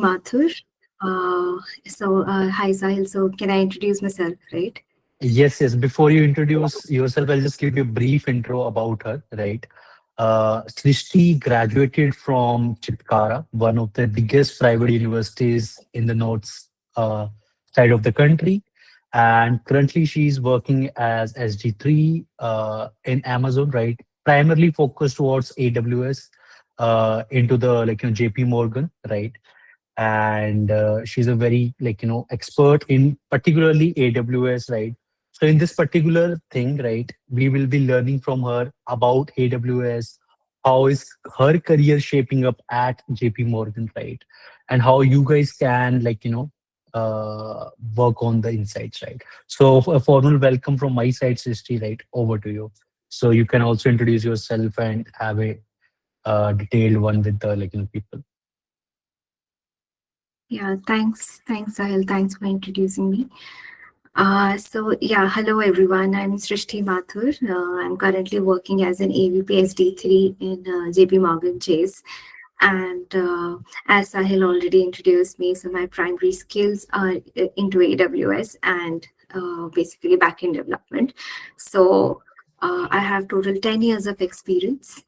Mathur. Hi Sahil. So, can I introduce myself, right? Yes, yes. Before you introduce yourself, I'll just give you a brief intro about her, right? Srishty graduated from Chitkara, one of the biggest private universities in the north uh, side of the country. And currently, she's working as SG3 in Amazon, right? Primarily focused towards AWS into the JPMorgan, right? And she's a very expert in particularly AWS, right? So in this particular thing, right, we will be learning from her about AWS, how is her career shaping up at JP Morgan, right? And how you guys can work on the insights, right? So a formal welcome from my side, Srishty, right? Over to you. So you can also introduce yourself and have a detailed one with the people. Yeah, thanks Sahil. Thanks for introducing me. Hello everyone. I'm Srishty Mathur. I'm currently working as an AVP SD3 in JP Morgan Chase. And as Sahil already introduced me, so my primary skills are into AWS and basically backend development. So I have total 10 years of experience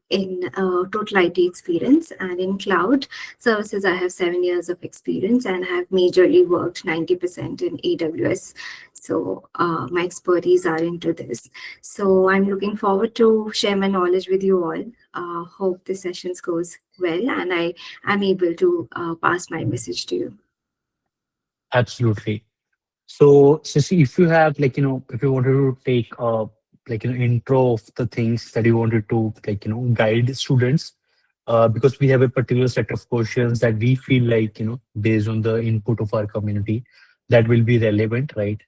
in total IT experience, and in cloud services I have 7 years of experience and have majorly worked 90% in AWS. So my expertise are into this. So I'm looking forward to share my knowledge with you all. Hope the sessions goes well and I am able to pass my message to you. Absolutely. So, Sissy, if you have if you wanted to take intro of the things that you wanted to guide students, because we have a particular set of questions that we feel based on the input of our community that will be relevant, right?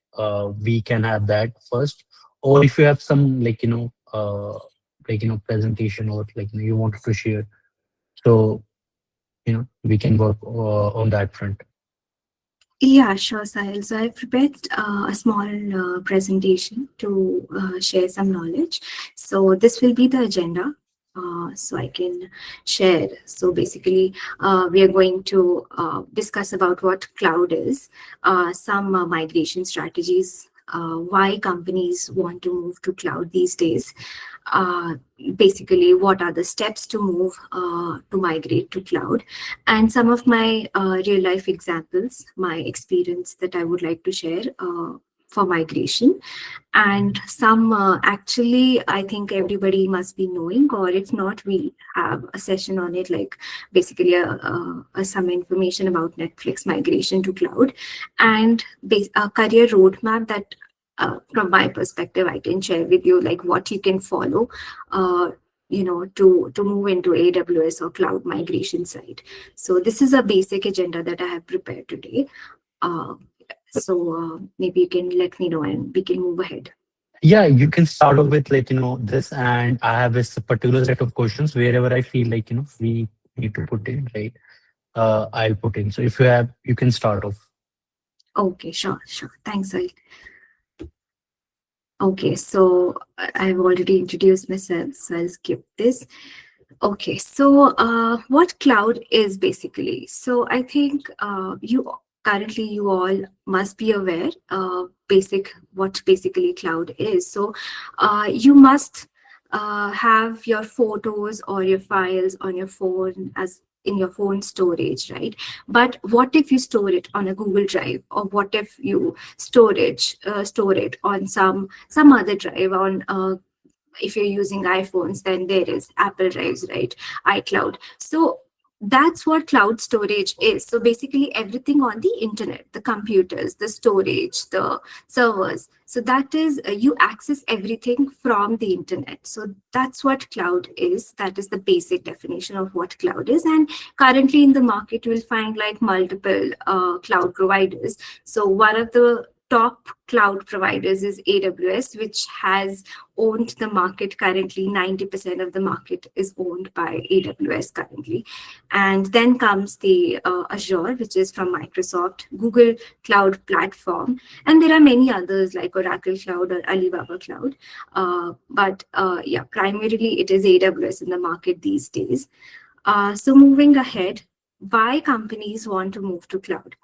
We can have that first, or if you have some presentation or you wanted to share, so we can work on that front. Yeah, sure, Sahil. So I prepared a small presentation to share some knowledge. So this will be the agenda. So I can share. So basically, we are going to discuss about what cloud is, some migration strategies, why companies want to move to cloud these days, uh, basically what are the steps to move to migrate to cloud, and some of my real life examples, my experience that I would like to share for migration, and some actually I think everybody must be knowing, or if not, we have a session on it, like basically some information about Netflix migration to cloud, and a career roadmap that from my perspective I can share with you, like what you can follow uh, to move into AWS or cloud migration side. So this is a basic agenda that I have prepared today. uh, Maybe you can let me know and we can move ahead. Yeah, you can start off with this, and I have this particular set of questions wherever I feel we need to put in, right? I'll put in. So if you have, you can start off. Okay, sure. Thanks, Sai. Okay, so I've already introduced myself, so I'll skip this. Okay, so what cloud is basically? So I think you all must be aware basic what basically cloud is. So you must have your photos or your files on your phone as in your phone storage, right? But what if you store it on a Google Drive, or what if you store it on some other drive on if you're using iPhones, then there is Apple Drives, right? iCloud. So that's what cloud storage is. So basically, everything on the internet, the computers, the storage, the servers. So that is, you access everything from the internet. So that's what cloud is. That is the basic definition of what cloud is. And currently in the market, you will find like multiple cloud providers. So one of the top cloud providers is AWS, which has owned the market currently. 90% of the market is owned by AWS currently. And then comes the Azure, which is from Microsoft, Google Cloud Platform. And there are many others like Oracle Cloud or Alibaba Cloud. Primarily it is AWS in the market these days. So moving ahead, why companies want to move to cloud.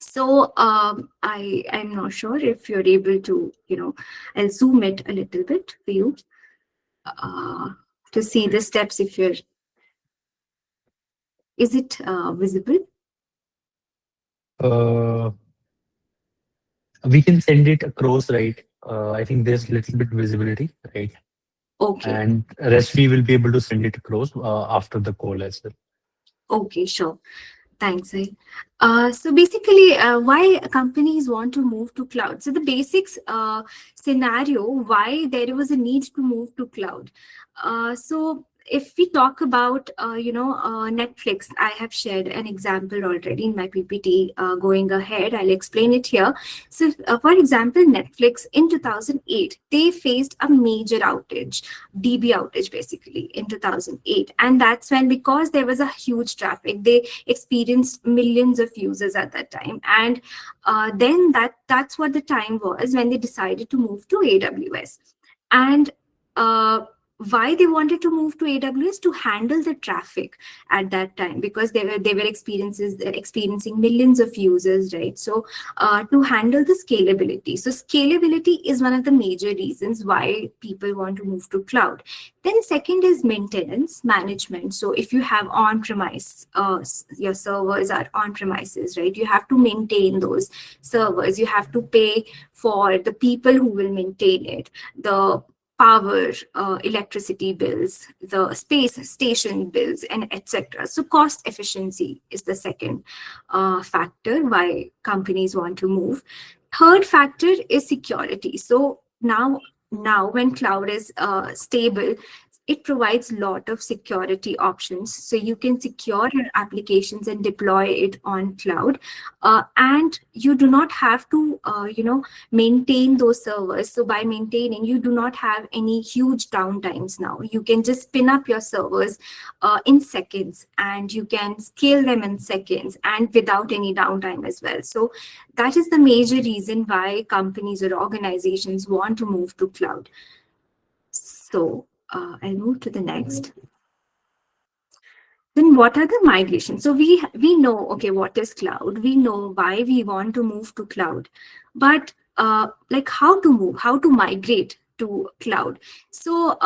So I'm not sure if you're able to, I'll zoom it a little bit for you uh, to see the steps. If you're, is it visible? Uh, we can send it across, right? I think there's little bit visibility, right? Okay. And rest we will be able to send it across after the call as well. Okay, sure. Thanks, I. So basically, why companies want to move to cloud? So the basics scenario why there was a need to move to cloud. So if we talk about, Netflix, I have shared an example already in my PPT. Going ahead, I'll explain it here. So, for example, Netflix in 2008, they faced a major outage, DB outage basically in 2008. And that's when, because there was a huge traffic, they experienced millions of users at that time. And then that's what the time was when they decided to move to AWS. And uh, why they wanted to move to AWS? To handle the traffic at that time, because they were experiencing millions of users, right? So to handle the scalability. So scalability is one of the major reasons why people want to move to cloud. Then second is maintenance management. So if you have on-premise, your servers are on-premises, right? You have to maintain those servers. You have to pay for the people who will maintain it, the power, electricity bills, the space station bills, and etc. So cost efficiency is the second factor why companies want to move. Third factor is security. So now when cloud is stable, it provides a lot of security options. So you can secure your applications and deploy it on cloud, and you do not have to, maintain those servers. So by maintaining, you do not have any huge downtimes now. You can just spin up your servers in seconds, and you can scale them in seconds and without any downtime as well. So that is the major reason why companies or organizations want to move to cloud. So I'll move to the next. Then what are the migrations? So we know, okay, what is cloud? We know why we want to move to cloud, but like how to move, how to migrate to cloud. So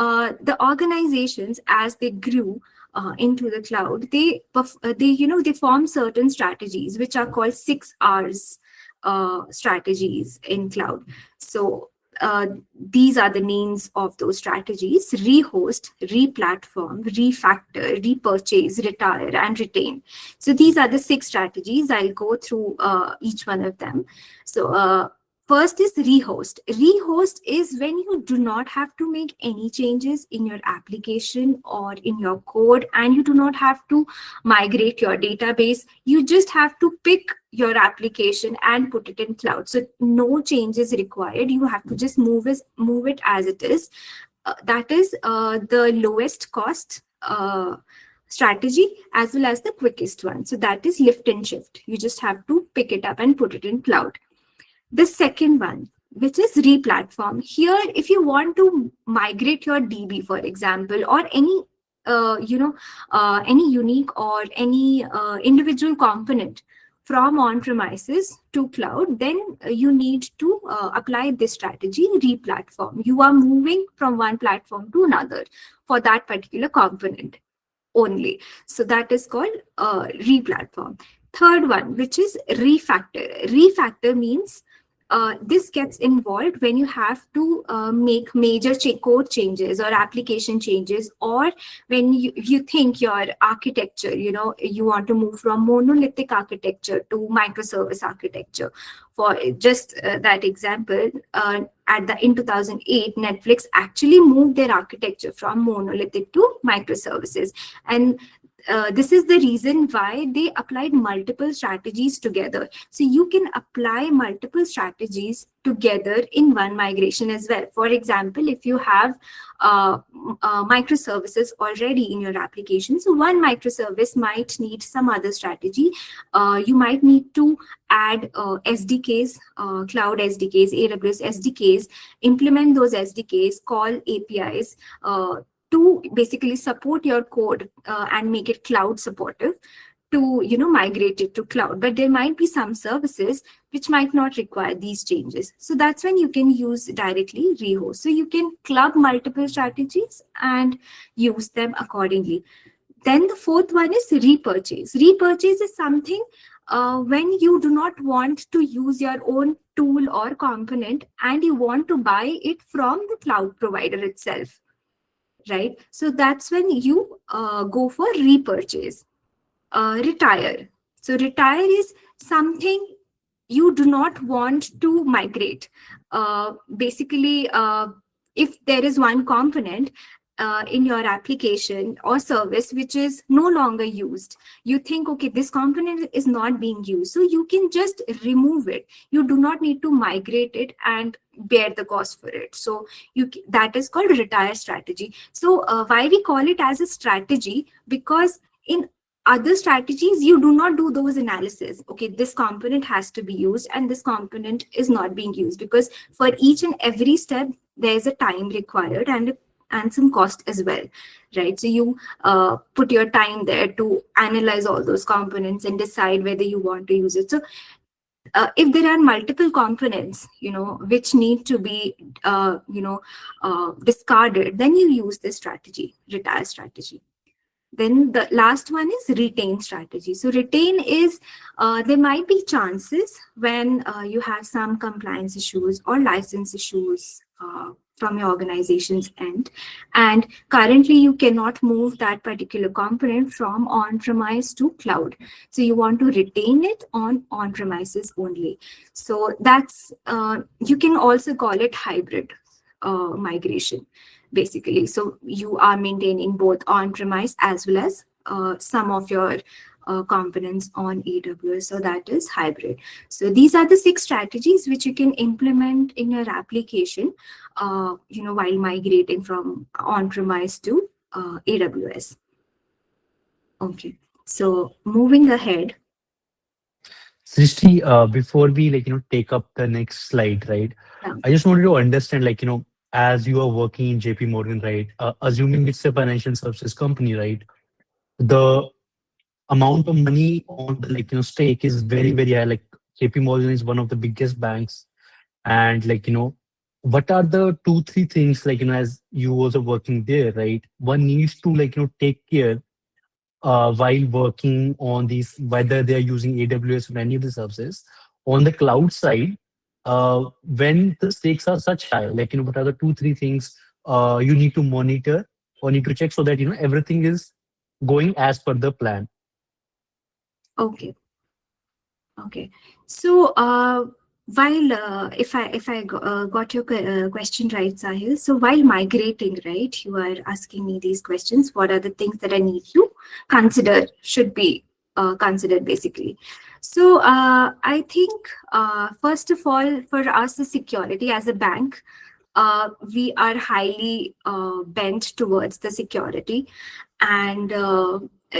the organizations, as they grew into the cloud, they form certain strategies which are called 6 R's strategies in cloud. So uh, these are the names of those strategies: rehost, replatform, refactor, repurchase, retire, and retain. So these are the 6 strategies. I'll go through each one of them. So first is rehost. Rehost is when you do not have to make any changes in your application or in your code, and you do not have to migrate your database. You just have to pick your application and put it in cloud. So no changes required. You have to just move it as it is. That is the lowest cost strategy, as well as the quickest one. So that is lift and shift. You just have to pick it up and put it in cloud. The second one, which is replatform. Here, if you want to migrate your DB, for example, or any unique or any individual component from on-premises to cloud, then you need to apply this strategy, replatform. You are moving from one platform to another for that particular component only. So that is called replatform. Third one, which is refactor. Refactor means this gets involved when you have to make major code changes or application changes, or when you think your architecture, you want to move from monolithic architecture to microservice architecture. For just that example, in 2008, Netflix actually moved their architecture from monolithic to microservices. And this is the reason why they applied multiple strategies together. So you can apply multiple strategies together in one migration as well. For example, if you have microservices already in your application, so one microservice might need some other strategy. You might need to add SDKs, cloud SDKs, AWS SDKs, implement those SDKs, call APIs, to basically support your code and make it cloud supportive. to migrate it to cloud, but there might be some services which might not require these changes. So that's when you can use directly Rehost. So you can club multiple strategies and use them accordingly. Then the fourth one is repurchase. Repurchase is something when you do not want to use your own tool or component and you want to buy it from the cloud provider itself, right? So that's when you go for repurchase. Retire. So retire is something you do not want to migrate. Basically, if there is one component in your application or service which is no longer used, you think, okay, this component is not being used, so you can just remove it. You do not need to migrate it and bear the cost for it. So that is called retire strategy. So why we call it as a strategy? Because in other strategies, you do not do those analysis. Okay, this component has to be used and this component is not being used, because for each and every step there is a time required and some cost as well, right? So you put your time there to analyze all those components and decide whether you want to use it. So if there are multiple components which need to be discarded, then you use this strategy, retire strategy. Then the last one is retain strategy. So retain is, there might be chances when you have some compliance issues or license issues from your organization's end, and currently you cannot move that particular component from on-premise to cloud. So you want to retain it on on-premises only. So that's, you can also call it hybrid migration, basically. So you are maintaining both on-premise as well as some of your components on AWS. So that is hybrid. So these are the 6 strategies which you can implement in your application, while migrating from on-premise to AWS. Okay. So moving ahead. Srishti, before we take up the next slide, right? Yeah. I just wanted to understand, as you are working in JPMorgan, right? Assuming it's a financial services company, right? The amount of money on the stake is very very high. Like JPMorgan is one of the biggest banks, and what are the 2 3 things as you also working there, right? One needs to take care while working on these, whether they are using AWS or any of the services on the cloud side, when the stakes are such high, what are the 2 3 things you need to monitor or need to check so that everything is going as per the plan. Okay. Okay. So while if I got your question right, Sahil. So while migrating, right, you are asking me these questions. What are the things that I need to consider, should be considered, basically? So I think first of all, for us, the security as a bank, we are highly bent towards the security, and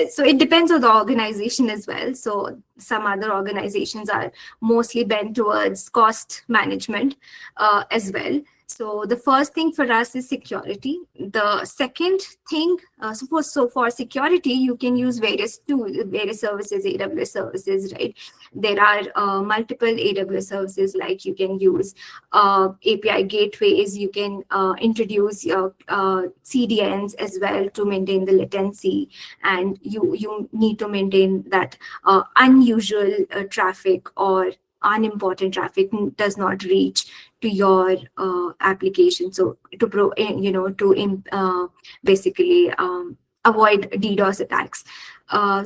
so it depends on the organization as well. So some other organizations are mostly bent towards cost management as well. So the first thing for us is security. The second thing, so for security, you can use various tools, various services, AWS services, right? There are multiple AWS services, like you can use API gateways, you can introduce your CDNs as well to maintain the latency, and you need to maintain that unusual traffic or unimportant traffic does not reach to your application. So basically avoid DDoS attacks.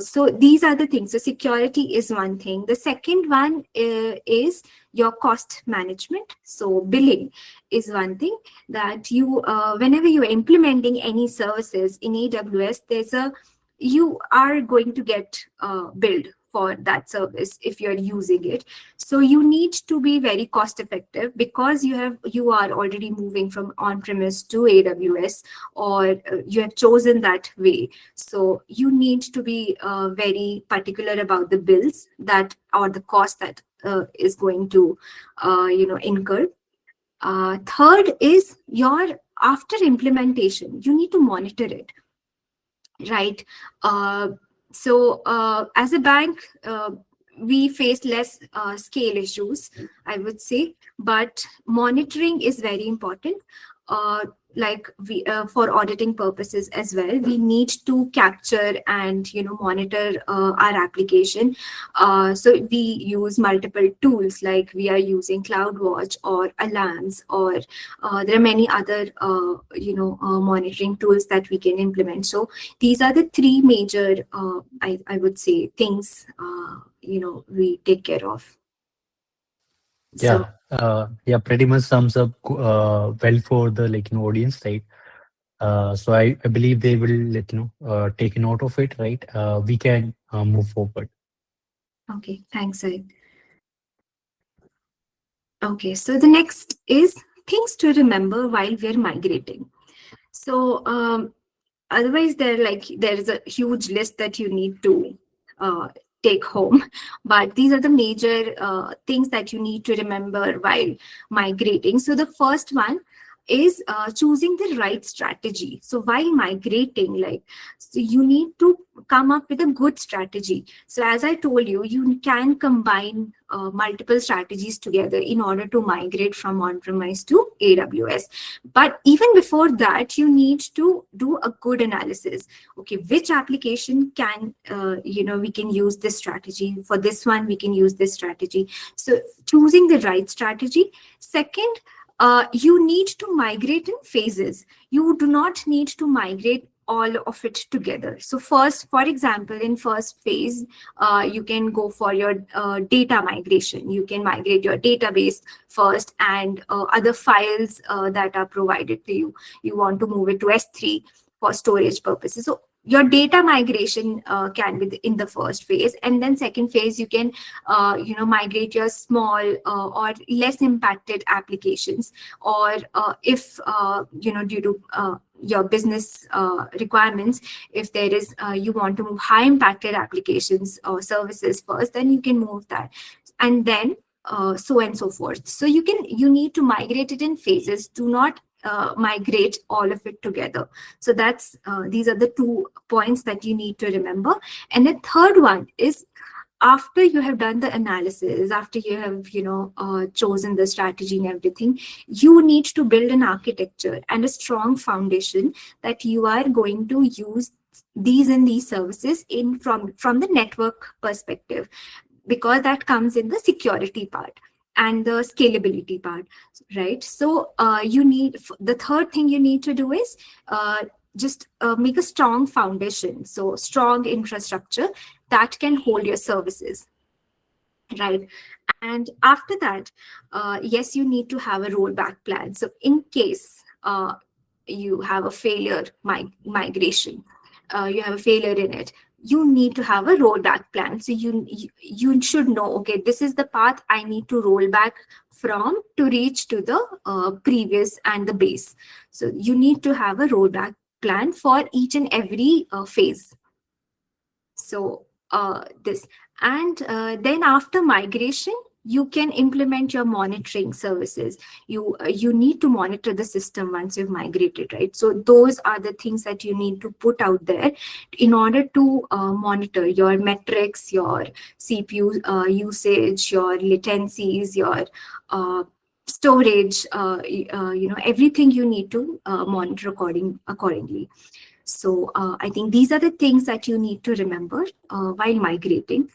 So these are the things. So security is one thing. The second one is your cost management. So billing is one thing that you, whenever you're implementing any services in AWS, you are going to get billed for that service if you're using it. So you need to be very cost effective, because you are already moving from on-premise to AWS, or you have chosen that way. So you need to be very particular about the bills that, or the cost that is going to incur. Third is your, after implementation, you need to monitor it, right? So as a bank, we face less scale issues, I would say, but monitoring is very important. Uh, like we for auditing purposes as well, we need to capture and monitor our application. So we use multiple tools, like we are using CloudWatch or Alarms, or there are many other monitoring tools that we can implement. So these are the three major, I would say, things we take care of. So Yeah, pretty much sums up well for the audience, right? So I believe they will take note of it, right? We can move forward. okay, thanks, Ed. Okay, so the next is things to remember while we're migrating. So otherwise there is a huge list that you need to uh, take home, but these are the major things that you need to remember while migrating. So the first one is choosing the right strategy. So while migrating, so you need to come up with a good strategy. So as I told you, you can combine multiple strategies together in order to migrate from on-premise to AWS. But even before that, you need to do a good analysis. Okay, which application can, we can use this strategy. For this one, we can use this strategy. So choosing the right strategy. Second, you need to migrate in phases. You do not need to migrate all of it together. So first, for example, in first phase, you can go for your data migration. You can migrate your database first, and other files that are provided to you. You want to move it to S3 for storage purposes. So your data migration can be in the first phase, and then second phase you can migrate your small or less impacted applications, or if due to your business requirements, if there is you want to move high impacted applications or services first, then you can move that, and then so and so forth. So you need to migrate it in phases. Do not migrate all of it together. So that's these are the 2 points that you need to remember. And the third one is, after you have done the analysis, after you have chosen the strategy and everything, you need to build an architecture and a strong foundation that you are going to use these and these services in from the network perspective, because that comes in the security part and the scalability part, right? So the third thing you need to do is just make a strong foundation, so strong infrastructure that can hold your services, right? And after that, yes, you need to have a rollback plan. So in case you have a failure migration, you have a failure in it, you need to have a rollback plan. So you should know, okay, this is the path I need to roll back from to reach to the previous and the base. So you need to have a rollback plan for each and every phase. So this, and then after migration, you can implement your monitoring services. You need to monitor the system once you've migrated, right? So those are the things that you need to put out there in order to monitor your metrics, your CPU usage, your latencies, your storage, everything you need to monitor accordingly. So I think these are the things that you need to remember while migrating.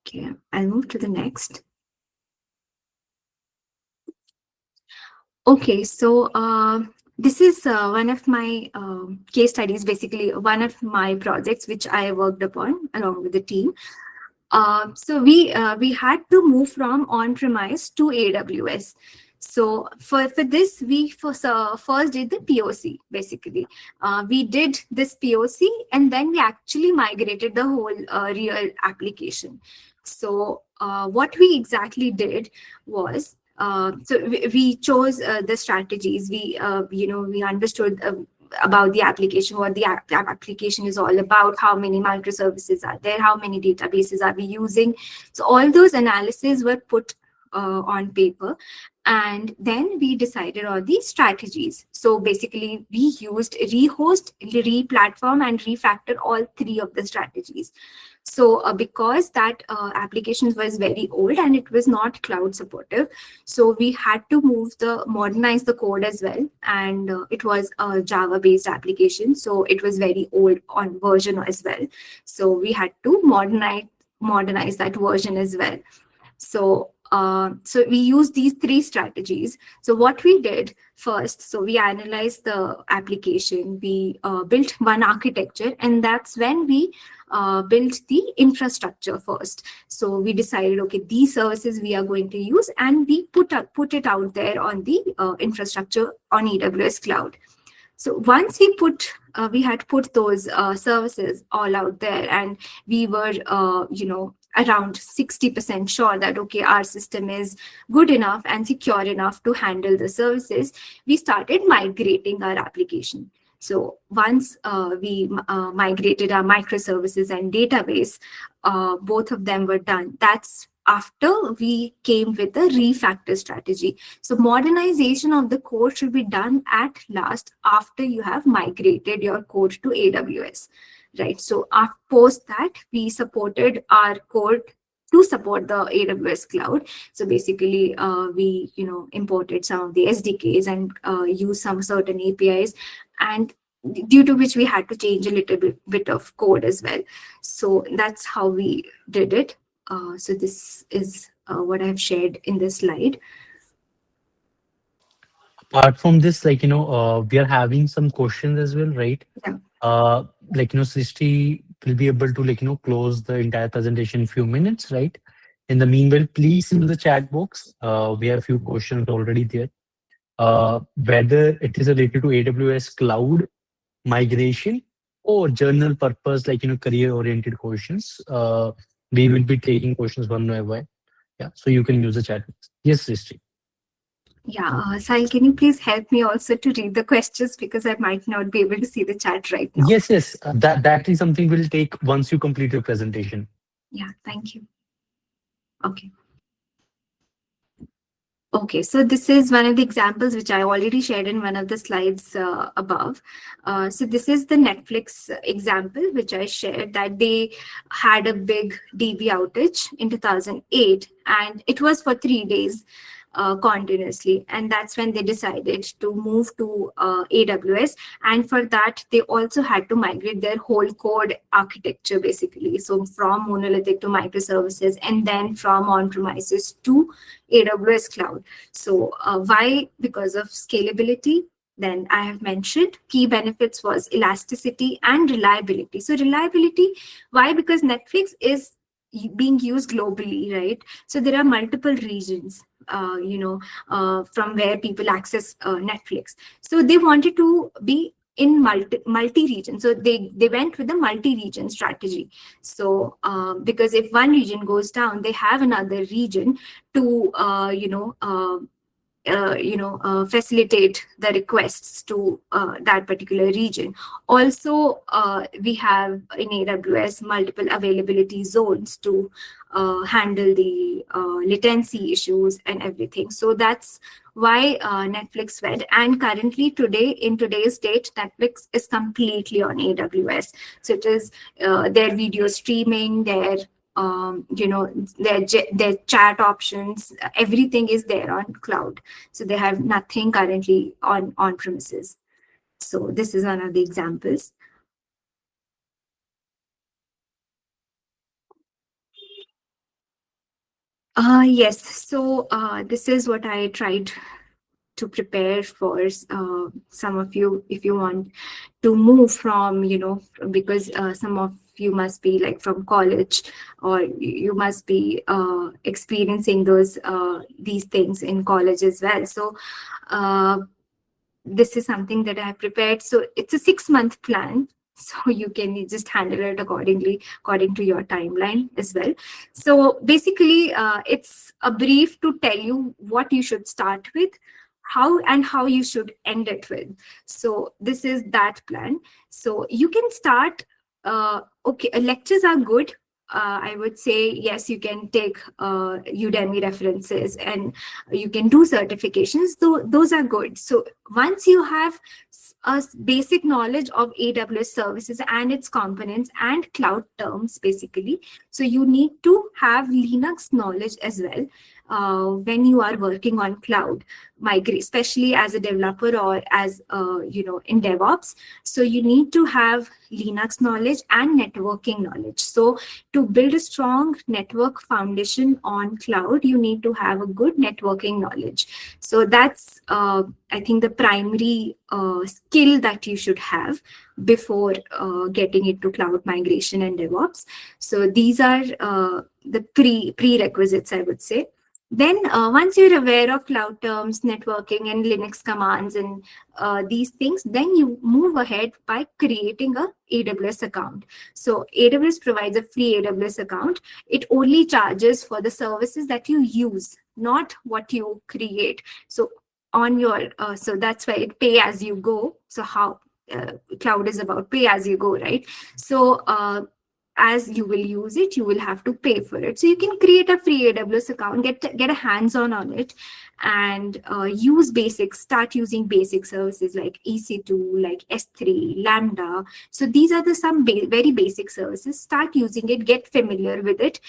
Okay, I'll move to the next. Okay, so this is one of my case studies, basically one of my projects which I worked upon along with the team. So we had to move from on-premise to AWS. So for this, we first did the POC, basically. We did this POC, and then we actually migrated the whole real application. So what we exactly did was, so we chose the strategies. We understood about the application, what the application is all about, how many microservices are there, how many databases are we using. So all those analyses were put on paper, and then we decided on the strategies. So basically, we used Rehost, Replatform, and Refactor, all three of the strategies. So because that application was very old and it was not cloud supportive, so we had to modernize the code as well. And it was a Java based application, so it was very old on version as well. So we had to modernize that version as well. So we use these three strategies. So what we did first, so we analyzed the application, we built one architecture, and that's when we built the infrastructure first. So we decided, okay, these services we are going to use, and we put it out there on the infrastructure on AWS cloud. So once we had put those services all out there, and we were, around 60% sure that, okay, our system is good enough and secure enough to handle the services, we started migrating our application. So once we migrated our microservices and database, both of them were done. That's after we came with the refactor strategy. So modernization of the code should be done at last after you have migrated your code to AWS, right? So post that, we supported our code to support the AWS cloud. So basically, we imported some of the SDKs and use some certain APIs, and due to which we had to change a little bit of code as well. So that's how we did it. So this is what I've shared in this slide. Apart from this, we are having some questions as well, right? Yeah. Srishti will be able to close the entire presentation in few minutes, right? In the meanwhile, please use the chat box. We have a few questions already there. Whether it is related to AWS cloud migration or general purpose, career oriented questions. We will be taking questions one by one. Yeah, so you can use the chat box. Yes, Srishti. Yeah, Sahil, can you please help me also to read the questions, because I might not be able to see the chat right now. Yes, yes. That is something we'll take once you complete your presentation. Yeah, thank you. Okay. Okay, so this is one of the examples which I already shared in one of the slides above. So this is the Netflix example which I shared, that they had a big DB outage in 2008, and it was for 3 days continuously. And that's when they decided to move to AWS. And for that, they also had to migrate their whole code architecture, basically. So from monolithic to microservices, and then from on-premises to AWS cloud. So why? Because of scalability. Then I have mentioned key benefits was elasticity and reliability. So reliability, why? Because Netflix is being used globally, right? So there are multiple regions, from where people access Netflix. So they wanted to be in multi region. So they went with the multi-region strategy. So because if one region goes down, they have another region to facilitate the requests to that particular region. Also, we have in AWS multiple availability zones to handle the latency issues and everything. So that's why Netflix went. And currently, in today's date, Netflix is completely on AWS. So it is their video streaming, their their chat options, everything is there on cloud. So they have nothing currently on premises. So this is one of the examples. Yes. So this is what I tried to prepare for some of you, if you want to move from, because some of you must be like from college, or you must be experiencing these things in college as well. So this is something that I have prepared. So it's a 6-month plan. So you can just handle it accordingly, according to your timeline as well. So basically, it's a brief to tell you what you should start with, how you should end it with. So this is that plan. So you can start, okay, lectures are good. I would say, yes, you can take Udemy references and you can do certifications. Those are good. So once you have basic knowledge of AWS services and its components and cloud terms, basically, so you need to have Linux knowledge as well when you are working on cloud migrate, especially as a developer or as in DevOps. So you need to have Linux knowledge and networking knowledge. So to build a strong network foundation on cloud, you need to have a good networking knowledge. So that's I think the primary skill that you should have before getting into cloud migration and DevOps. So these are the prerequisites, I would say. Then once you're aware of cloud terms, networking and Linux commands and these things, then you move ahead by creating a AWS account. So AWS provides a free AWS account. It only charges for the services that you use, not what you create. So on your, so that's why it pay as you go. So how cloud is about pay as you go, right? So as you will use it, you will have to pay for it. So you can create a free AWS account, get a hands-on it, and start using basic services like EC2, like S3, Lambda. So these are the some very basic services. Start using it, get familiar with it,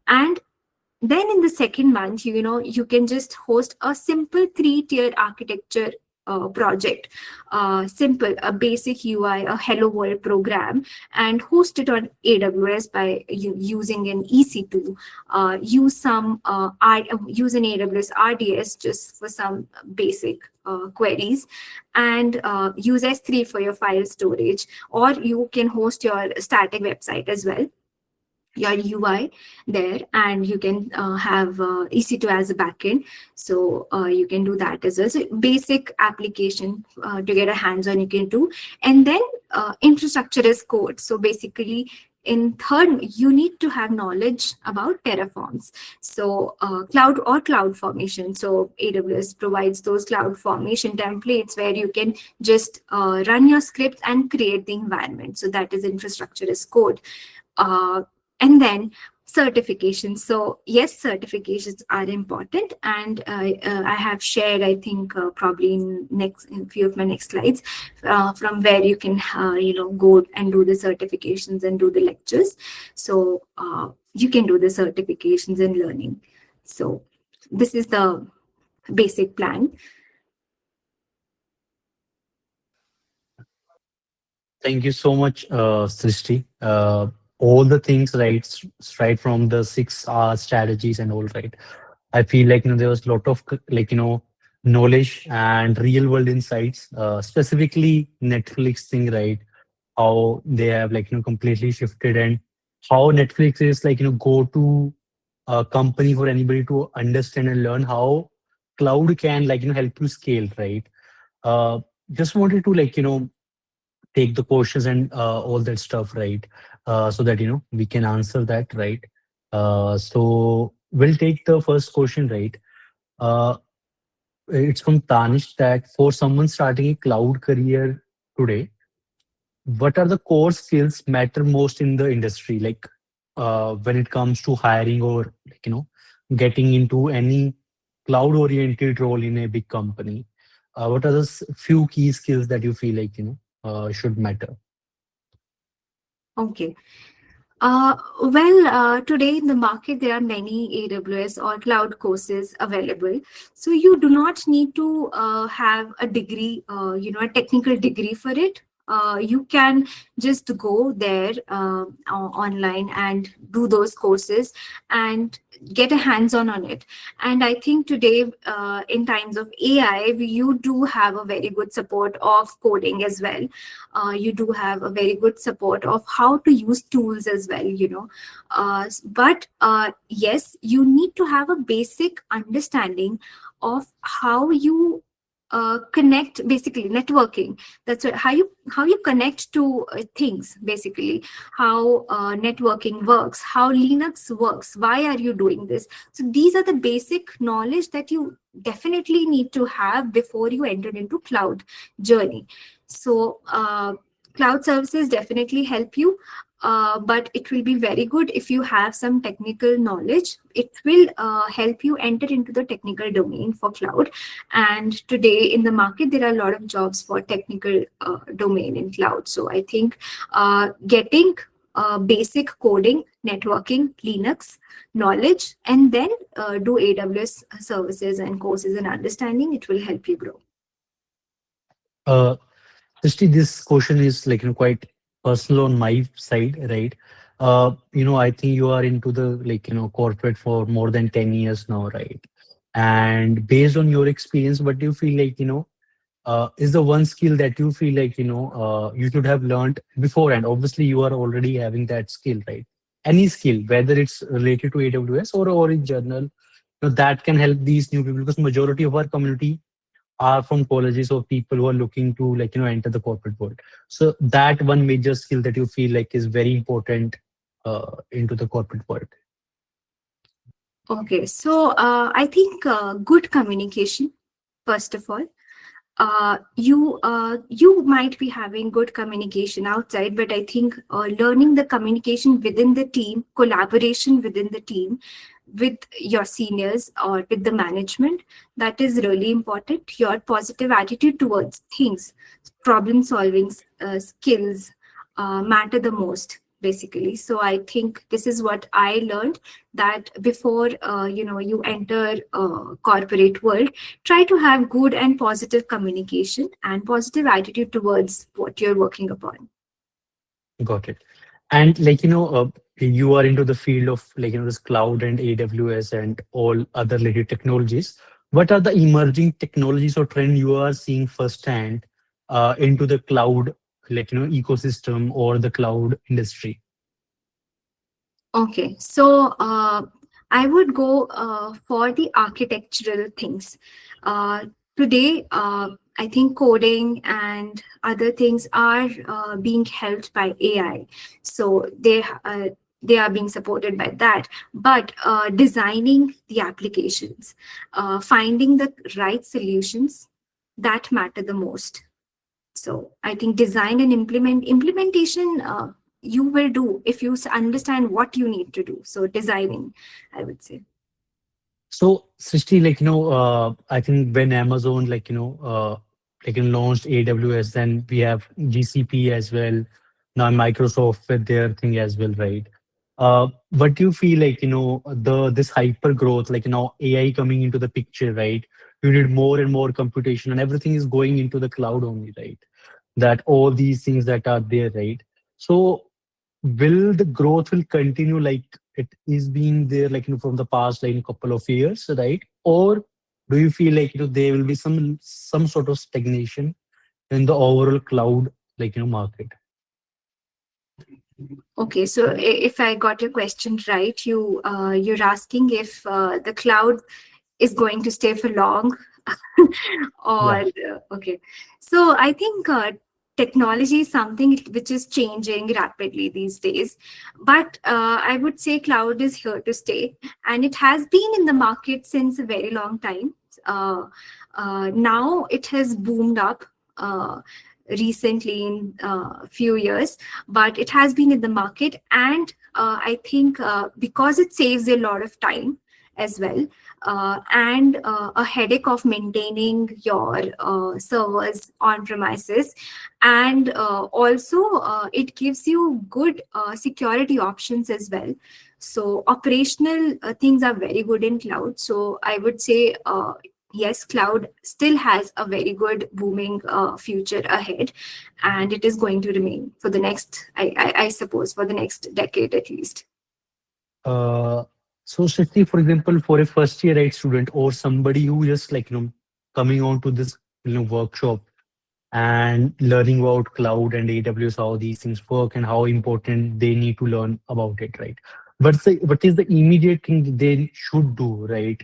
and then in the second month, you can just host a simple 3-tiered architecture project, simple, a basic UI, a hello world program, and host it on AWS by using an EC2. Use use an AWS RDS just for some basic queries, and use S3 for your file storage, or you can host your static website as well, your UI there, and you can have EC2 as a backend. So you can do that as well. So basic application to get a hands-on you can do. And then infrastructure as code. So basically in third, you need to have knowledge about Terraforms. So cloud or cloud formation. So AWS provides those cloud formation templates where you can just run your script and create the environment. So that is infrastructure as code. And then certifications. So yes, certifications are important, and I have shared, I think, probably in a few of my next slides, from where you can go and do the certifications and do the lectures. So you can do the certifications and learning. So this is the basic plan. Thank you so much, Srishti. All the things, right, right from the 6 R strategies and all, right. I feel like there was a lot of knowledge and real world insights, specifically Netflix thing, right? How they have completely shifted, and how Netflix is go to a company for anybody to understand and learn how cloud can help you scale, right? Uh, just wanted to take the questions and all that stuff, right? So that we can answer that, right? So we'll take the first question, right? Uh, it's from Tanish, that for someone starting a cloud career today, what are the core skills matter most in the industry? Like when it comes to hiring or getting into any cloud oriented role in a big company, what are the few key skills that you feel like should matter? Okay. Today in the market, there are many AWS or cloud courses available. So you do not need to have a degree, a technical degree for it. You can just go there online and do those courses and get a hands-on on it. And I think today, in times of AI, you do have a very good support of coding as well. You do have a very good support of how to use tools as well, but yes, you need to have a basic understanding of how you connect, basically networking. That's how you connect to things, basically how networking works, how Linux works, why are you doing this. So these are the basic knowledge that you definitely need to have before you enter into cloud journey. So cloud services definitely help you, but it will be very good if you have some technical knowledge. It will help you enter into the technical domain for cloud. And today in the market, there are a lot of jobs for technical domain in cloud. So I think getting basic coding, networking, Linux knowledge, and then do AWS services and courses and understanding, it will help you grow. Uh, Srishti, this question is like quite personal on my side, right? I think you are into the corporate for more than 10 years now, right? And based on your experience, what do you feel like, is the one skill that you feel like, you should have learned beforehand? Obviously, you are already having that skill, right? Any skill, whether it's related to AWS or in general, that can help these new people, because majority of our community are from colleges or people who are looking to enter the corporate world. So that one major skill that you feel like is very important into the corporate world. Okay, so I think good communication, first of all. You might be having good communication outside, but I think learning the communication within the team, collaboration within the team, with your seniors or with the management, that is really important. Your positive attitude towards things, problem solving skills matter the most, basically. So I think this is what I learned, that before you enter corporate world, try to have good and positive communication and positive attitude towards what you're working upon. Got it. And you are into the field of this cloud and AWS and all other related technologies. What are the emerging technologies or trend you are seeing firsthand into the cloud ecosystem or the cloud industry? Okay, so I would go for the architectural things. Uh, Today, I think coding and other things are being helped by AI. So they are being supported by that. But designing the applications, finding the right solutions, that matter the most. So I think design and implementation you will do if you understand what you need to do. So designing, I would say. So, Srishti, I think when Amazon, launched AWS, then we have GCP as well. Now Microsoft with their thing as well, right? What do you feel like, this hyper growth, AI coming into the picture, right? You need more and more computation and everything is going into the cloud only, right? That all these things that are there, right? So will the growth will continue like it is being there from the past couple of years, right? Or do you feel like there will be some sort of stagnation in the overall cloud market? Okay, so if I got your question right, you're asking if the cloud is going to stay for long, or Yeah. okay. So I think technology is something which is changing rapidly these days, but I would say cloud is here to stay, and it has been in the market since a very long time. uh, Now it has boomed up recently in a few years, but it has been in the market. And I think because it saves a lot of time as well, and a headache of maintaining your servers on premises, and also it gives you good security options as well. So operational things are very good in cloud. So I would say yes, cloud still has a very good booming future ahead, and it is going to remain for the next, I suppose, for the next decade at least. uh so Shakti, for example, for a first year right student or somebody who just coming on to this workshop and learning about cloud and AWS, how these things work and how important they need to learn about it, right? What is the immediate thing they should do, right?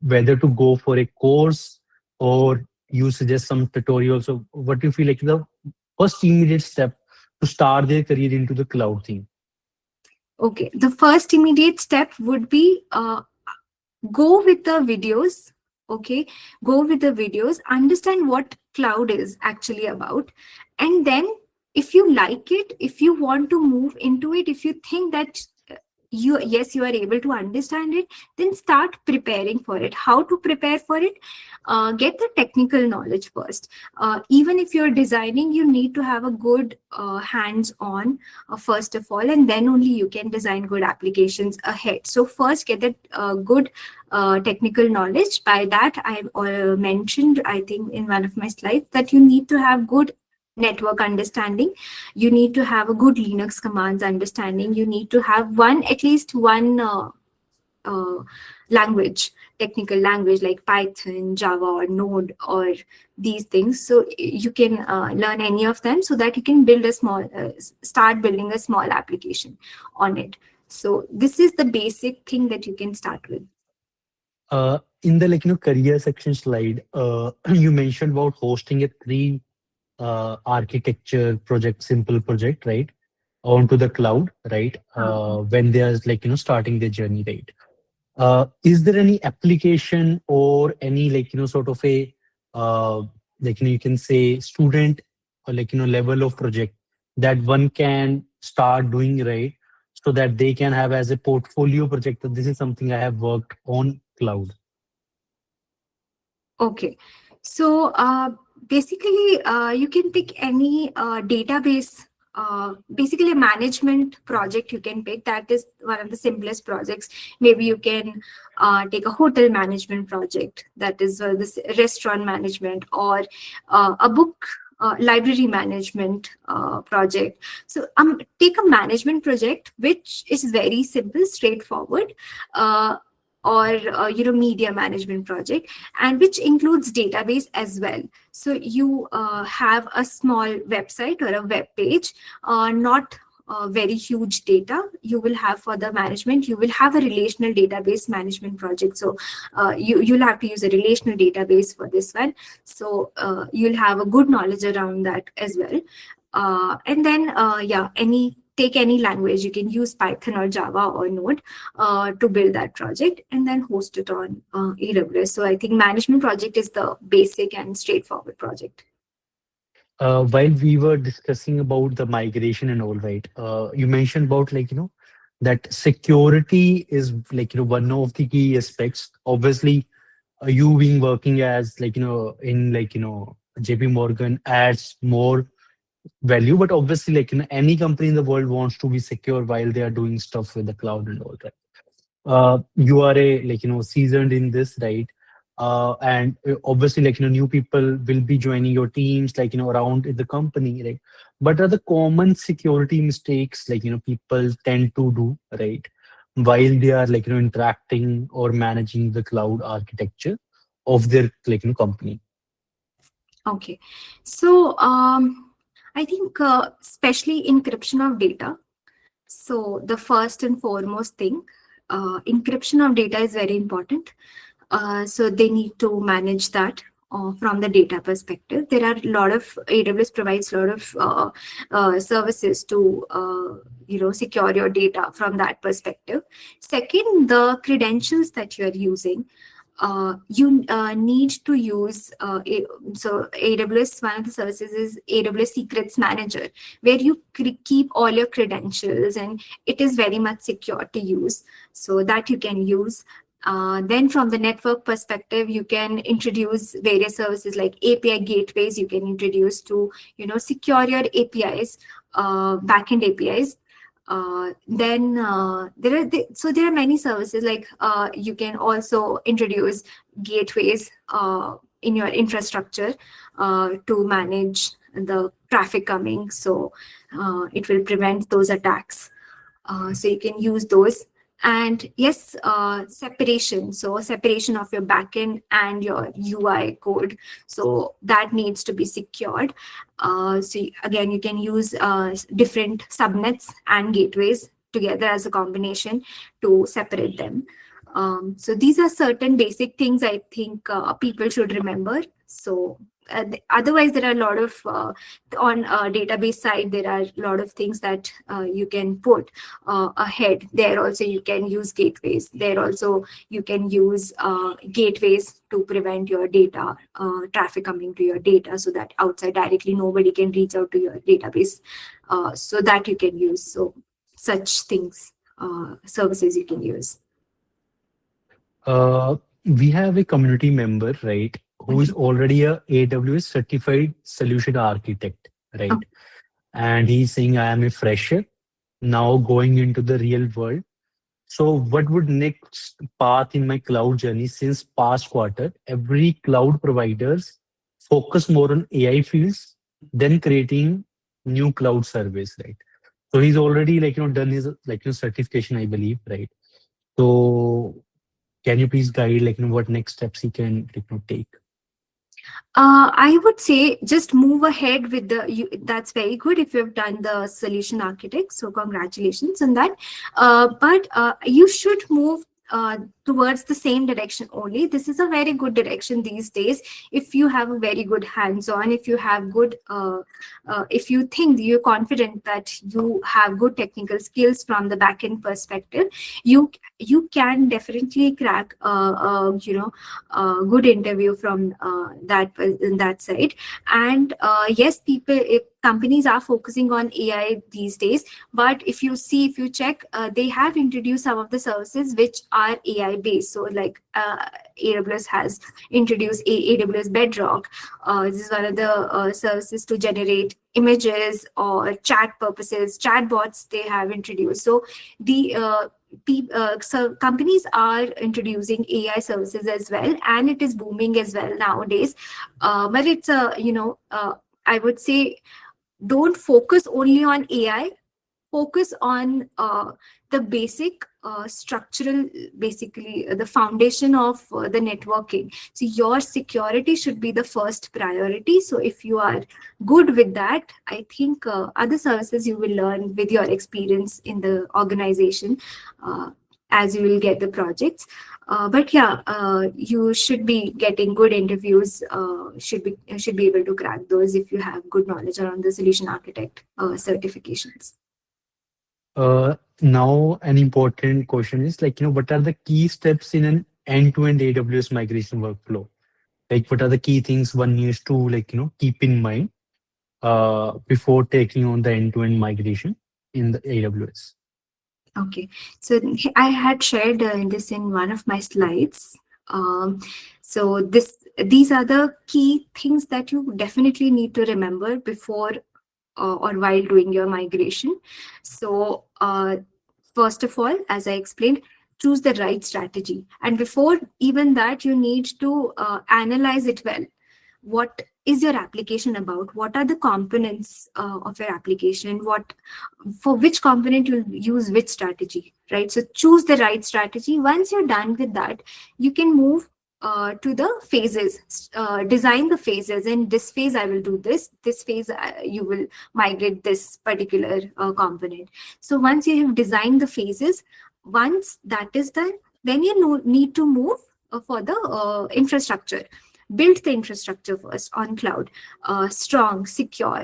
Whether to go for a course or you suggest some tutorials. So what do you feel like the first immediate step to start their career into the cloud thing? Okay, the first immediate step would be go with the videos. Okay, go with the videos, understand what cloud is actually about. And then if you like it, if you want to move into it, if you think that you are able to understand it, then start preparing for it. How to prepare for it? Get the technical knowledge first. Even if you're designing, you need to have a good hands on, first of all, and then only you can design good applications ahead. So first get that good technical knowledge. By that, I mentioned, I think in one of my slides, that you need to have good network understanding. You need to have a good Linux commands understanding. You need to have at least one uh, language, technical language like Python, Java, or Node, or these things. So you can learn any of them, so that you can build a start building a small application on it. So this is the basic thing that you can start with. In the career section slide, you mentioned about hosting a three architecture project, simple project, right, onto the cloud, right? When they are starting their journey, right? Is there any application or any sort of a uh, you can say student or level of project that one can start doing, right, so that they can have as a portfolio project that this is something I have worked on cloud. Okay. So basically, you can pick any database, basically a management project you can pick. That is one of the simplest projects. Maybe you can take a hotel management project, that is this restaurant management, or a book library management project. So take a management project which is very simple, straightforward, or media management project, and which includes database as well. So you have a small website or a web page, not very huge data you will have for the management. You will have a relational database management project. So you'll have to use a relational database for this one. So you'll have a good knowledge around that as well. And then take any language. You can use Python or Java or Node to build that project, and then host it on AWS. So I think management project is the basic and straightforward project. While we were discussing about the migration and all, right, you mentioned about that security is one of the key aspects. Obviously, you being working as in JP Morgan adds more value, but obviously any company in the world wants to be secure while they are doing stuff with the cloud and all that. You are a seasoned in this, right? And obviously new people will be joining your teams around in the company, right? But are the common security mistakes people tend to do, right, while they are interacting or managing the cloud architecture of their company? Okay. So I think especially encryption of data. So the first and foremost thing, encryption of data is very important. So they need to manage that from the data perspective. There are a lot of AWS provides a lot of services to secure your data from that perspective. Second, the credentials that you are using. You need to use so AWS, one of the services is AWS Secrets Manager, where you keep all your credentials, and it is very much secure to use, so that you can use. Then from the network perspective, you can introduce various services like API gateways. You can introduce to secure your APIs, backend APIs. Then there are many services like you can also introduce gateways in your infrastructure to manage the traffic coming. So it will prevent those attacks. So you can use those. And yes, separation. So separation of your backend and your UI code. So that needs to be secured. Again, you can use different subnets and gateways together as a combination to separate them. So these are certain basic things I think people should remember. So otherwise there are a lot of on database side, there are a lot of things that you can put ahead. There also you can use gateways. There also you can use gateways to prevent your data traffic coming to your data, so that outside directly nobody can reach out to your database, so that you can use. So such things, services you can use. We have a community member, right, who is Okay. already a AWS certified solution architect, Oh, right? And he's saying, I am a fresher now going into the real world. So what would next path in my cloud journey? Since past quarter, every cloud providers focus more on AI fields than creating new cloud service, right? So he's already done his certification, I believe, right? So can you please guide what next steps he can take? I would say just move ahead with the. That's very good if you've done the solution architect. So congratulations on that. But you should move towards the same direction only. This is a very good direction these days. If you have a very good hands-on, if you have good, if you think you're confident that you have good technical skills from the backend perspective, you can definitely crack. Good interview from that side. And yes, people, if companies are focusing on AI these days, but if you check, they have introduced some of the services which are AI based. So like AWS has introduced AWS Bedrock. This is one of the services to generate images or chat purposes, chatbots they have introduced. So the so companies are introducing AI services as well, and it is booming as well nowadays. But it's a I would say, don't focus only on AI. Focus on the basic structural, basically the foundation of the networking. So your security should be the first priority. So if you are good with that, I think other services you will learn with your experience in the organization, uh, as you will get the projects. But yeah, you should be getting good interviews. Should be able to crack those if you have good knowledge around the solution architect certifications. Now an important question is what are the key steps in an end-to-end AWS migration workflow? Like what are the key things one needs to keep in mind before taking on the end-to-end migration in the AWS? Okay, so I had shared this in one of my slides. Um, so these are the key things that you definitely need to remember before or while doing your migration. So first of all, as I explained, choose the right strategy, and before even that, you need to analyze it well. What is your application about? What are the components of your application? What For which component you'll use which strategy, right? So choose the right strategy. Once you're done with that, you can move to the phases. Design the phases. In this phase I will do this. This phase you will migrate this particular component. So once you have designed the phases, once that is done, then you need to move for the infrastructure. Build the infrastructure first on cloud, strong, secure,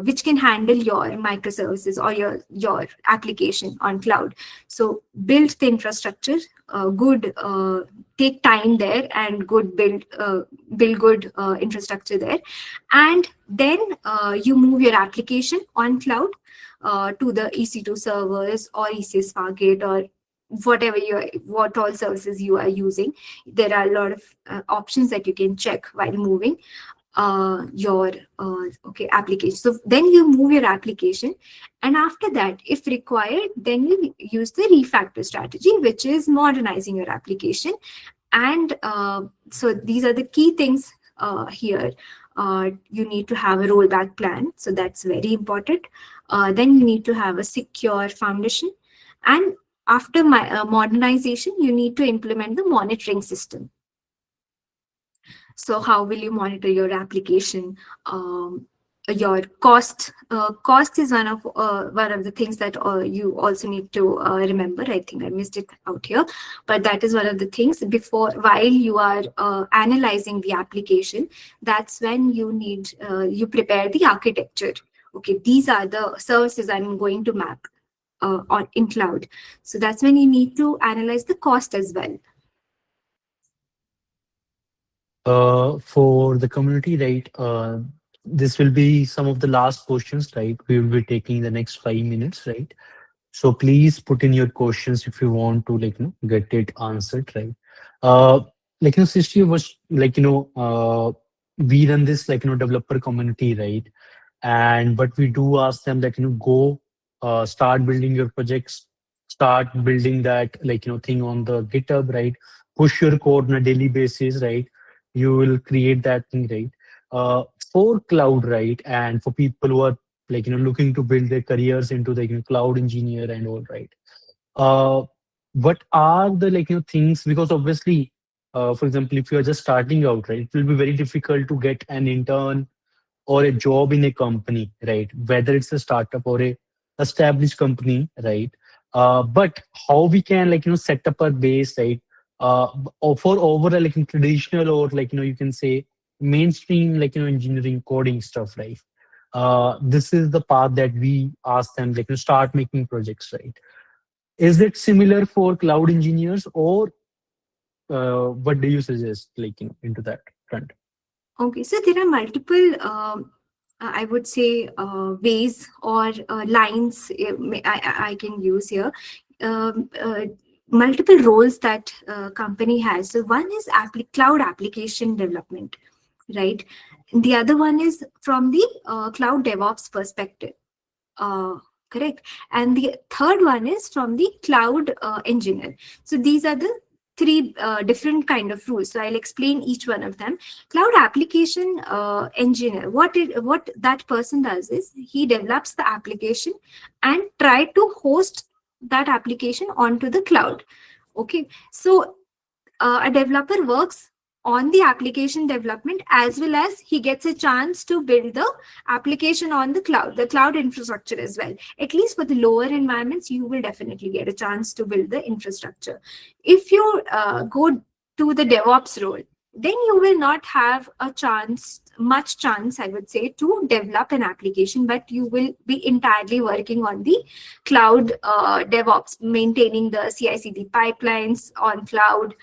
which can handle your microservices or your application on cloud. So build the infrastructure, good, take time there, and build good infrastructure there, and then you move your application on cloud to the EC2 servers or ECS Fargate or what all services you are using. There are a lot of options that you can check while moving your application. So then you move your application, and after that, if required, then you use the refactor strategy, which is modernizing your application. And so these are the key things here. You need to have a rollback plan, so that's very important. Then you need to have a secure foundation, and after my modernization, you need to implement the monitoring system. So how will you monitor your application? your cost. Cost is one of the things that you also need to remember. I think I missed it out here, but that is one of the things before while you are analyzing the application. That's when you prepare the architecture. Okay, these are the services I'm going to map on in cloud. So that's when you need to analyze the cost as well. For the community, right? This will be some of the last questions, right? We will be taking the next 5 minutes, right? So please put in your questions if you want to, get it answered, right? Uh, Srishti was we run this developer community, right? And but we do ask them that go start building your projects, start building that thing on the GitHub, right? Push your code on a daily basis, right? You will create that thing, right? For cloud, right? And for people who are looking to build their careers into the cloud engineer and all, right? uh what are the things, because obviously for example, if you are just starting out, right, it will be very difficult to get an intern or a job in a company, right? Whether it's a startup or a established company, right? But how we can set up our base, right? For overall traditional or you can say mainstream engineering coding stuff, right? This is the path that we ask them to start making projects, right? Is it similar for cloud engineers, or what do you suggest into that front? Okay, so there are multiple, I would say, ways or lines I can use here. Um, uh, Multiple roles that company has. So one is cloud application development, right? And the other one is from the cloud DevOps perspective. Uh, Correct. And the third one is from the cloud engineer. So these are the three different kind of rules. So I'll explain each one of them. Cloud application engineer, what that person does is he develops the application and try to host that application onto the cloud. Okay, so a developer works on the application development as well as he gets a chance to build the application on the cloud infrastructure as well. At least for the lower environments, you will definitely get a chance to build the infrastructure. If you go to the DevOps role, then you will not have a much chance, I would say, to develop an application, but you will be entirely working on the cloud DevOps, maintaining the CI/CD pipelines on cloud,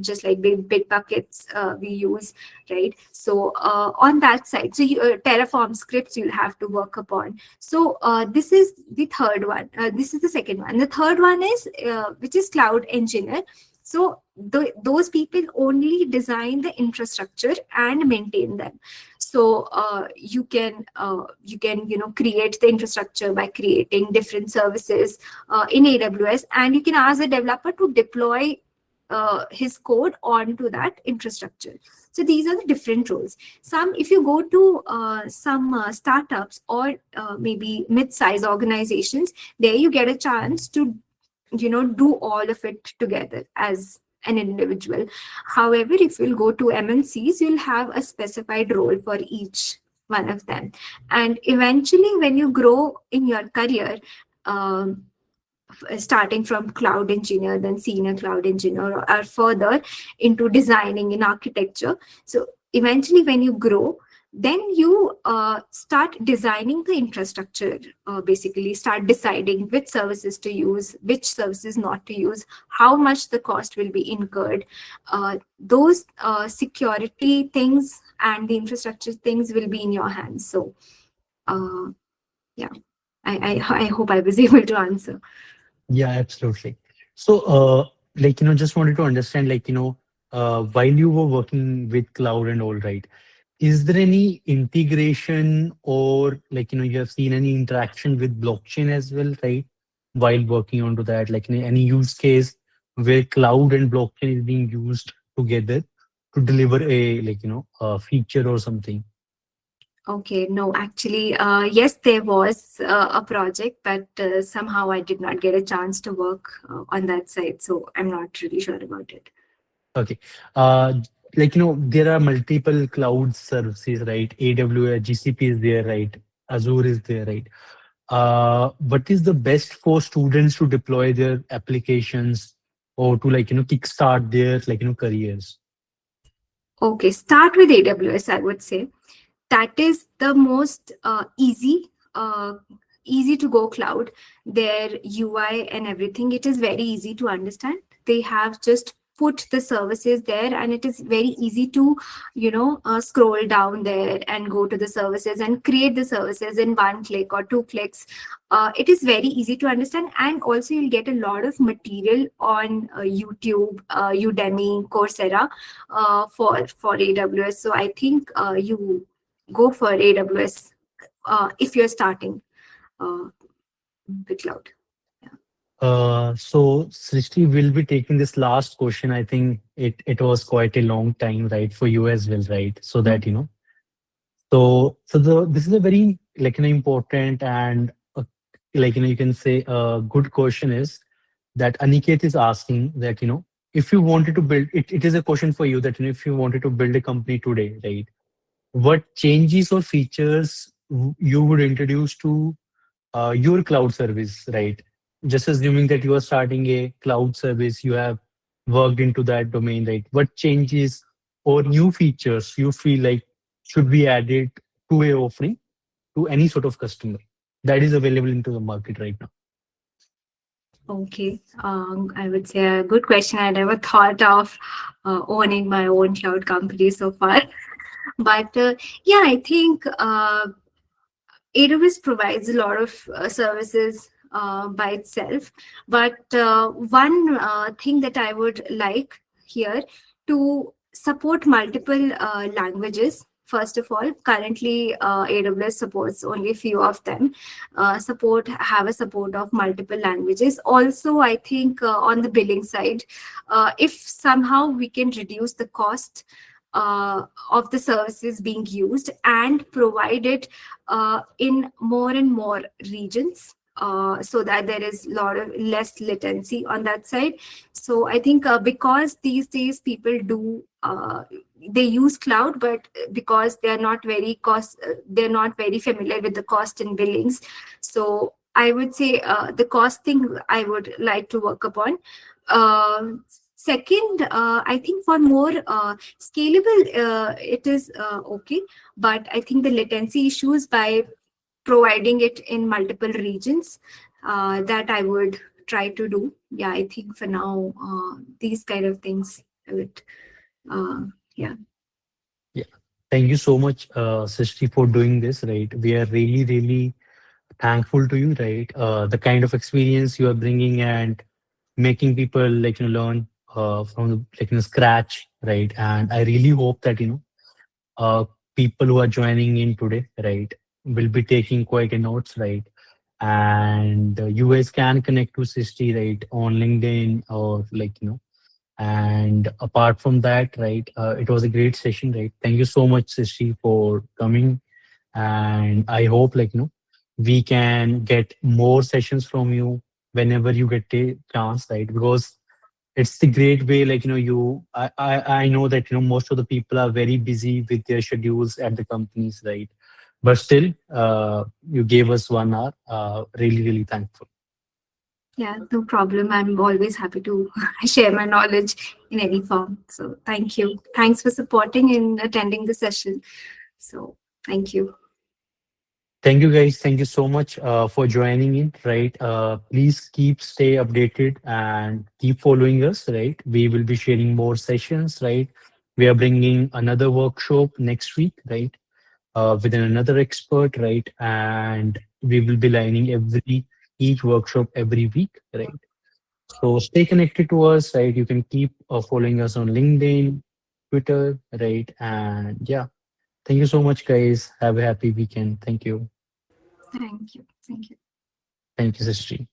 just like big buckets we use, right? So on that side, so Terraform scripts you'll have to work upon. So this is the third one. This is the second one. The third one is which is cloud engineer. So those people only design the infrastructure and maintain them. So you can create the infrastructure by creating different services in AWS, and you can ask the developer to deploy his code onto that infrastructure. So these are the different roles. If you go to some startups or maybe mid-size organizations, there you get a chance to do all of it together as an individual. However, if you'll go to MNCs, you'll have a specified role for each one of them. And eventually, when you grow in your career, um, starting from cloud engineer, then senior cloud engineer, or further into designing in architecture. So eventually, when you grow, then you start designing the infrastructure, basically start deciding which services to use, which services not to use, how much the cost will be incurred. Those security things and the infrastructure things will be in your hands. So uh, yeah, I hope I was able to answer. Yeah, absolutely. So, just wanted to understand, while you were working with cloud and all, right, is there any integration or you have seen any interaction with blockchain as well, right? While working onto that, any use case where cloud and blockchain is being used together to deliver a a feature or something. Okay, no, actually, yes, there was a project, but somehow I did not get a chance to work on that side, so I'm not really sure about it. Okay. there are multiple cloud services, right? AWS, GCP is there, right? Azure is there, right? What is the best for students to deploy their applications or to kickstart their careers? Okay, start with AWS, I would say. That is the most easy to go cloud. Their UI and everything, it is very easy to understand. They have just put the services there, and it is very easy to scroll down there and go to the services and create the services in 1 click or 2 clicks. It is very easy to understand, and also you'll get a lot of material on YouTube, Udemy, Coursera, for AWS. So I think you go for AWS if you're starting uh, with cloud. Yeah. So Srishti will be taking this last question. I think it was quite a long time, right, for you as well, right? So that this is a very important and you can say a good question is that Aniket is asking that if you wanted to build it is a question for you that if you wanted to build a company today, right? What changes or features you would introduce to your cloud service, right? Just assuming that you are starting a cloud service, you have worked into that domain, right? What changes or new features you feel like should be added to a offering to any sort of customer that is available into the market right now? Okay, I would say a good question. I never thought of owning my own cloud company so far, but yeah, I think AWS provides a lot of services by itself, but one thing that I would like here to support multiple languages. First of all, currently AWS supports only a few of them. Have a support of multiple languages. Also, I think on the billing side, if somehow we can reduce the cost of the services being used and provide it in more and more regions, so that there is a lot of less latency on that side. So I think because these days people do they use cloud, but because they're not very familiar with the cost and billings. So I would say the cost thing I would like to work upon. uh, Second, I think for more scalable, it is okay, but I think the latency issues by providing it in multiple regions, that I would try to do. Yeah, I think for now, these kind of things I would, yeah. Yeah. Thank you so much, Srishti, for doing this, right? We are really, really thankful to you, right? The kind of experience you are bringing and making people learn from scratch, right? And I really hope that people who are joining in today, right, will be taking quite a notes, right? And you guys can connect to Srishti, right, on LinkedIn or and apart from that, right, it was a great session, right? Thank you so much, Srishti, for coming. And I hope we can get more sessions from you whenever you get a chance, right? Because it's the great way I know that most of the people are very busy with their schedules at the companies, right? But still you gave us 1 hour, really, really thankful. Yeah, no problem. I'm always happy to share my knowledge in any form. So thank you. Thanks for supporting and attending the session. So thank you. Thank you, guys. Thank you so much for joining in, right? Please keep stay updated and keep following us, right? We will be sharing more sessions, right? We are bringing another workshop next week, right? With another expert, right? And we will be lining each workshop every week, right? So stay connected to us, right? You can keep following us on LinkedIn, Twitter, right? And yeah, thank you so much, guys. Have a happy weekend. Thank you. Thank you. Thank you. Thank you, Srishti.